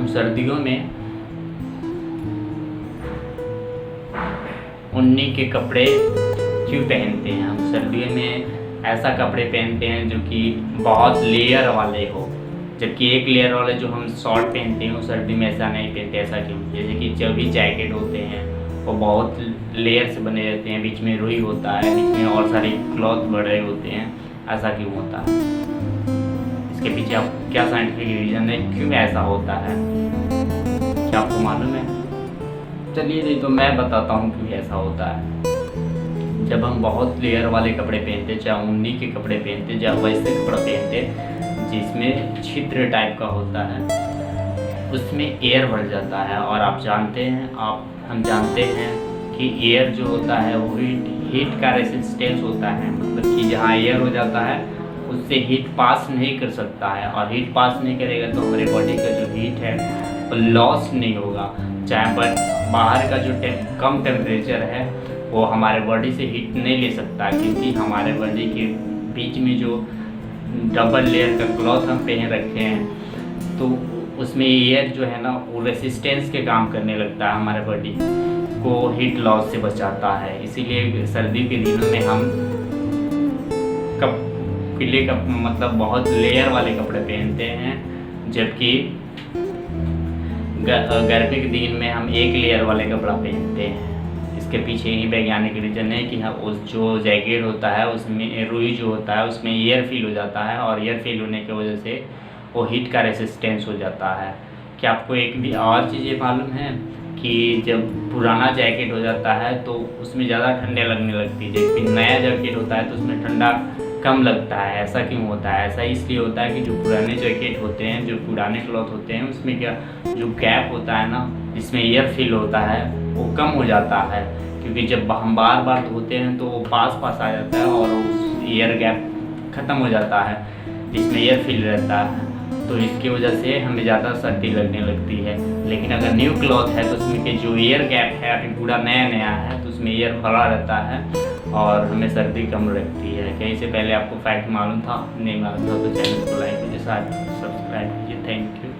हम सर्दियों में उन्नी के कपड़े क्यों पहनते हैं। हम सर्दियों में ऐसा कपड़े पहनते हैं जो कि बहुत लेयर वाले हो, जबकि एक लेयर वाले जो हम शॉर्ट पहनते हैं वो सर्दी में ऐसा नहीं पहनते। ऐसा क्यों? जैसे कि जो भी जैकेट होते हैं वो बहुत लेयर से बने रहते हैं, बीच में रुई होता है, बीच में और सारे क्लॉथ बड़े होते हैं। ऐसा क्यों होता है? इसके पीछे आप क्या साइंटिफिक रीज़न है क्यों ऐसा होता है? क्या आपको मालूम है? चलिए नहीं तो मैं बताता हूँ क्यों ऐसा होता है। जब हम बहुत लेयर वाले कपड़े पहनते, चाहे ऊनी के कपड़े पहनते, चाहे वैसे कपड़ा पहनते जिसमें छिद्र टाइप का होता है, उसमें एयर भर जाता है। और हम जानते हैं कि एयर जो होता है वो हीट का रेसिस्टेंस होता है। मतलब कि जहाँ एयर हो जाता है उससे हीट पास नहीं कर सकता है, और हीट पास नहीं करेगा तो हमारे बॉडी का जो हीट है वो लॉस नहीं होगा। चाहे बाहर का जो कम टेम्परेचर है वो हमारे बॉडी से हीट नहीं ले सकता, क्योंकि हमारे बॉडी के बीच में जो डबल लेयर का क्लॉथ हम पहन रखे हैं तो उसमें एयर जो है ना वो रेसिस्टेंस के काम करने लगता है, हमारे बॉडी को हीट लॉस से बचाता है। इसीलिए सर्दी के दिनों में हम मतलब बहुत लेयर वाले कपड़े पहनते हैं, जबकि गर्मी के दिन में हम एक लेयर वाले कपड़ा पहनते हैं। इसके पीछे ही वैज्ञानिक रीजन है कि हम उस जो जैकेट होता है उसमें रुई जो होता है उसमें एयर फील हो जाता है, और एयर फील होने की वजह से वो हीट का रेसिस्टेंस हो जाता है। क्या आपको एक भी और चीज़ें मालूम है कि जब पुराना जैकेट हो जाता है तो उसमें ज़्यादा ठंडे लगने लगती है, जबकि नया जैकेट होता है तो उसमें ठंडा कम लगता है। ऐसा क्यों होता है? ऐसा इसलिए होता है कि जो पुराने जैकेट होते हैं, जो पुराने क्लॉथ होते हैं, उसमें क्या जो गैप होता है ना जिसमें एयर फील होता है वो कम हो जाता है, क्योंकि जब हम बार बार धोते हैं तो वो पास आ जाता है और उस एयर गैप ख़त्म हो जाता है जिसमें एयर फील रहता है। तो इसकी वजह से हमें ज़्यादा सर्दी लगने लगती है। लेकिन अगर न्यू क्लॉथ है तो उसमें के जो एयर गैप है अभी पूरा नया है तो उसमें एयर भरा रहता है और हमें सर्दी कम लगती है। क्या इससे पहले आपको फैक्ट मालूम था? नहीं मालूम था तो चैनल को लाइक कीजिए, सब्सक्राइब कीजिए। Thank you.